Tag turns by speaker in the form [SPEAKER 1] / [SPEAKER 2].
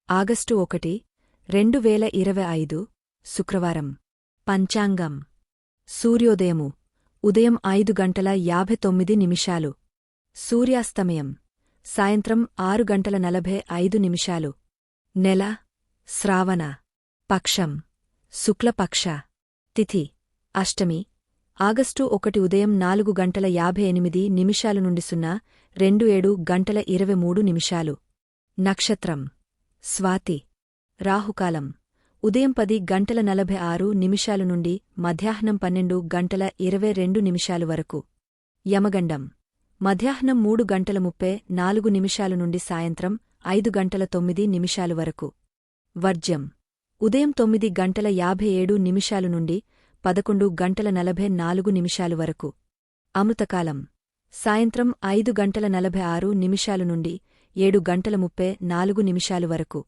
[SPEAKER 1] August 1, 2025 శుక్రవారం. పంచాంగం. సూర్యోదయము ఉదయం 5:59. సూర్యాస్తమయం సాయంత్రం 6:45. నెల శ్రావణ పక్షం శుక్లపక్ష తిథి అష్టమి ఆగస్టు 1 ఉదయం 4:58 నుండి 07:23. నక్షత్రం స్వాతి. రాహుకాలం ఉదయం 10:46 నుండి మధ్యాహ్నం 12:22 వరకు. యమగండం మధ్యాహ్నం 3:34 నుండి సాయంత్రం 5:09 వరకు. వర్జ్యం ఉదయం 9:57 నుండి 11:44 వరకు. అమృతకాలం సాయంత్రం 5:46 నుండి 7:34 వరకు.